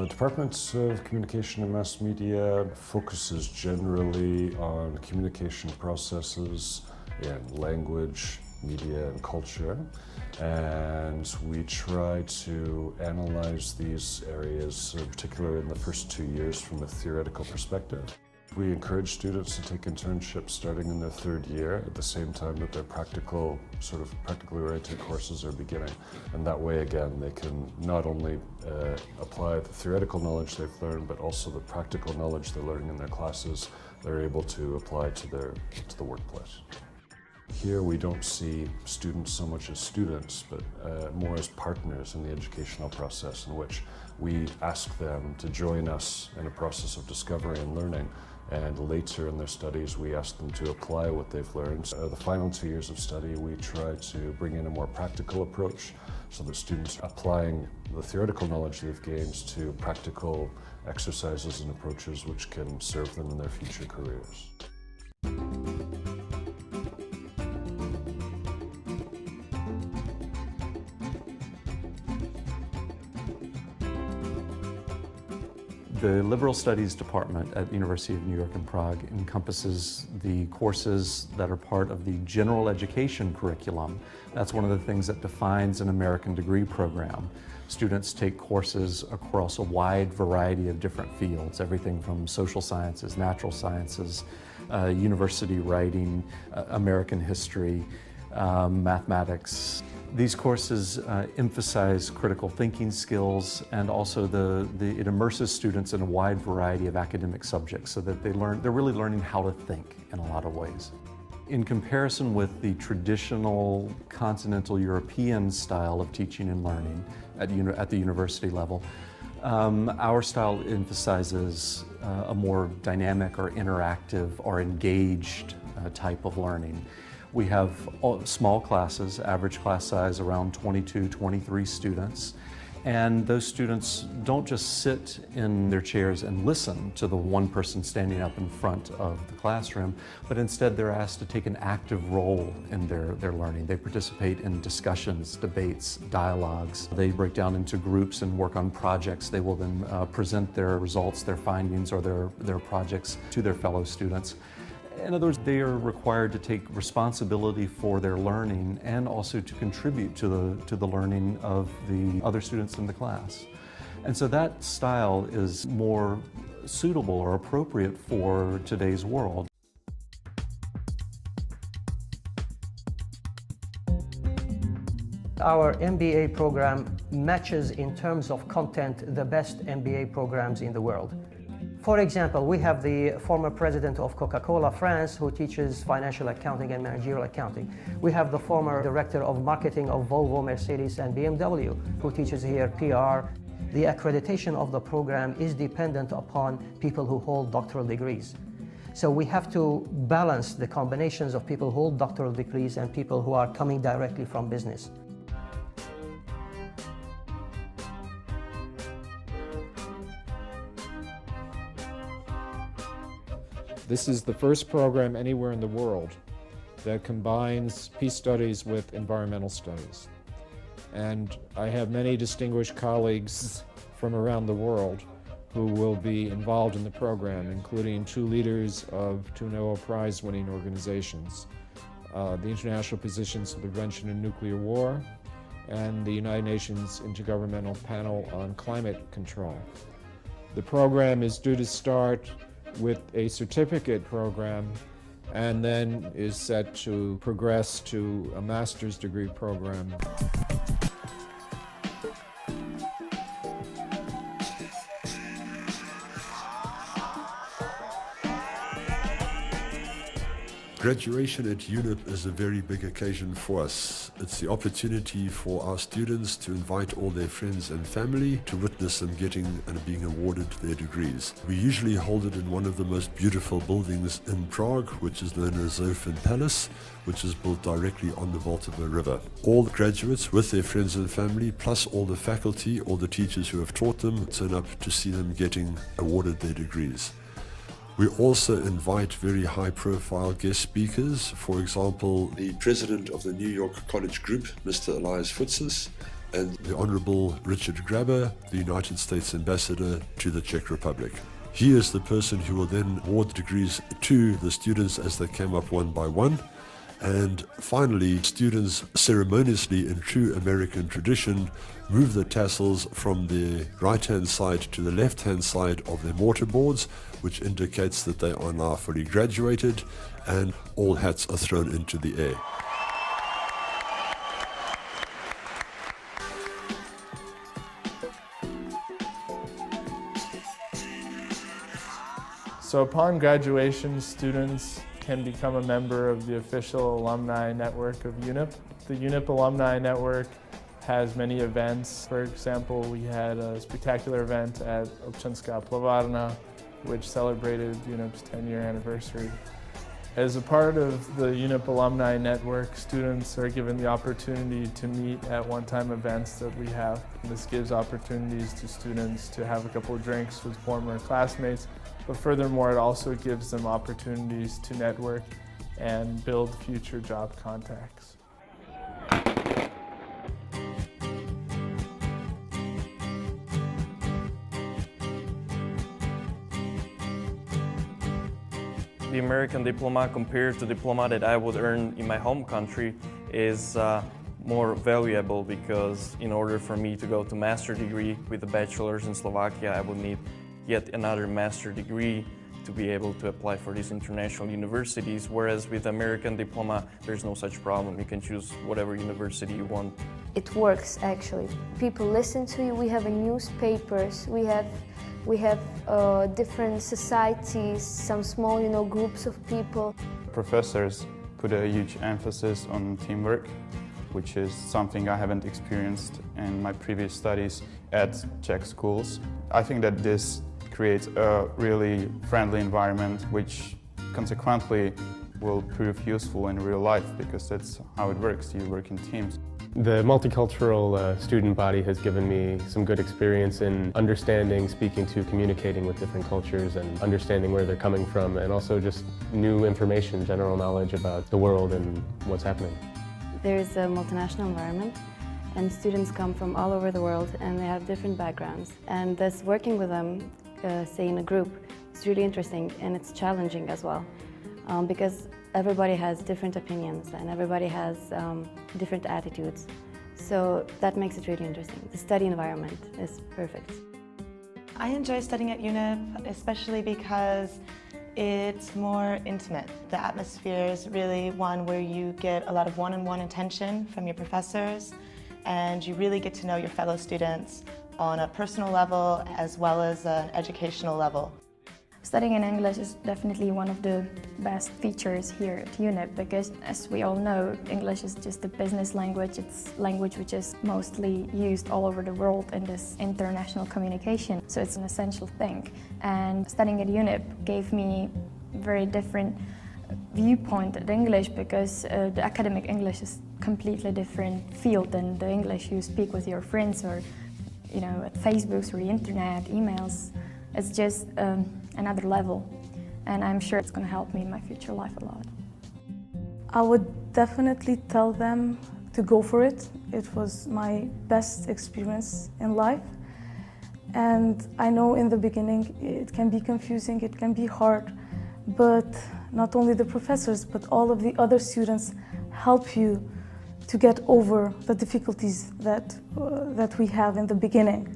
The Department of Communication and Mass Media focuses generally on communication processes in language, media, and culture. And we try to analyze these areas, in particular in the first 2 years, from a theoretical perspective. We encourage students to take internships starting in their 3rd year at the same time that their practically oriented courses are beginning. And that way, again, they can not only apply the theoretical knowledge they've learned, but also the practical knowledge they're learning in their classes, they're able to apply to the workplace. Here we don't see students so much as students, but more as partners in the educational process, in which we ask them to join us in a process of discovery and learning, and later in their studies we ask them to apply what they've learned. The final 2 years of study we try to bring in a more practical approach so that students are applying the theoretical knowledge they've gained to practical exercises and approaches which can serve them in their future careers. The Liberal Studies Department at the University of New York in Prague encompasses the courses that are part of the general education curriculum. That's one of the things that defines an American degree program. Students take courses across a wide variety of different fields, everything from social sciences, natural sciences, university writing, American history, mathematics. These courses emphasize critical thinking skills, and also it immerses students in a wide variety of academic subjects so that they're really learning how to think in a lot of ways. In comparison with the traditional continental European style of teaching and learning at the university level, our style emphasizes a more dynamic or interactive or engaged type of learning. We have small classes, average class size around 22, 23 students. And those students don't just sit in their chairs and listen to the one person standing up in front of the classroom, but instead they're asked to take an active role in their learning. They participate in discussions, debates, dialogues. They break down into groups and work on projects. They will then present their results, their findings, or their projects to their fellow students. In other words, they are required to take responsibility for their learning and also to contribute to the learning of the other students in the class. And so that style is more suitable or appropriate for today's world. Our MBA program matches in terms of content the best MBA programs in the world. For example, we have the former president of Coca-Cola France who teaches financial accounting and managerial accounting. We have the former director of marketing of Volvo, Mercedes and BMW who teaches here PR. The accreditation of the program is dependent upon people who hold doctoral degrees. So we have to balance the combinations of people who hold doctoral degrees and people who are coming directly from business. This is the first program anywhere in the world that combines peace studies with environmental studies. And I have many distinguished colleagues from around the world who will be involved in the program, including 2 leaders of 2 Nobel Prize-winning organizations, the International Positions for the Prevention of Nuclear War and the United Nations Intergovernmental Panel on Climate Control. The program is due to start with a certificate program and then is set to progress to a master's degree program. Graduation at UNYP is a very big occasion for us. It's the opportunity for our students to invite all their friends and family to witness them getting and being awarded their degrees. We usually hold it in one of the most beautiful buildings in Prague, which is known as Zofin Palace, which is built directly on the Vltava River. All the graduates with their friends and family, plus all the faculty, all the teachers who have taught them, turn up to see them getting awarded their degrees. We also invite very high-profile guest speakers, for example, the president of the New York College Group, Mr. Elias Futsis, and the Honorable Richard Grabber, the United States Ambassador to the Czech Republic. He is the person who will then award degrees to the students as they came up one by one. And finally, students ceremoniously, in true American tradition, move the tassels from the right-hand side to the left-hand side of their mortarboards, which indicates that they are now fully graduated, and all hats are thrown into the air. So upon graduation, students can become a member of the official alumni network of UNYP. The UNYP Alumni Network has many events. For example, we had a spectacular event at Občanská plavárna, which celebrated UNYP's 10-year anniversary. As a part of the UNYP Alumni Network, students are given the opportunity to meet at one-time events that we have. This gives opportunities to students to have a couple of drinks with former classmates, but furthermore, it also gives them opportunities to network and build future job contacts. The American diploma compared to the diploma that I would earn in my home country is more valuable, because in order for me to go to master's degree with a bachelor's in Slovakia, I would need yet another master's degree to be able to apply for these international universities, whereas with American diploma, there's no such problem. You can choose whatever university you want. It works, actually. People listen to you. We have newspapers, we have different societies, some small, groups of people. Professors put a huge emphasis on teamwork, which is something I haven't experienced in my previous studies at Czech schools. I think that this creates a really friendly environment, which consequently will prove useful in real life, because that's how it works. You work in teams. The multicultural student body has given me some good experience in understanding, speaking to, communicating with different cultures and understanding where they're coming from, and also just new information, general knowledge about the world and what's happening. There's a multinational environment, and students come from all over the world and they have different backgrounds. And thus working with them, say in a group, it's really interesting and it's challenging as well, because everybody has different opinions and everybody has different attitudes. So that makes it really interesting. The study environment is perfect. I enjoy studying at UNYP, especially because it's more intimate. The atmosphere is really one where you get a lot of one-on-one attention from your professors, and you really get to know your fellow students on a personal level as well as an educational level. Studying in English is definitely one of the best features here at UNYP, because as we all know, English is just a business language. It's language which is mostly used all over the world in this international communication. So it's an essential thing. And studying at UNYP gave me a very different viewpoint at English, because the academic English is a completely different field than the English you speak with your friends or at Facebook or the internet, emails. It's just another level, and I'm sure it's going to help me in my future life a lot. I would definitely tell them to go for it. It was my best experience in life, and I know in the beginning it can be confusing, it can be hard, but not only the professors but all of the other students help you to get over the difficulties that we have in the beginning.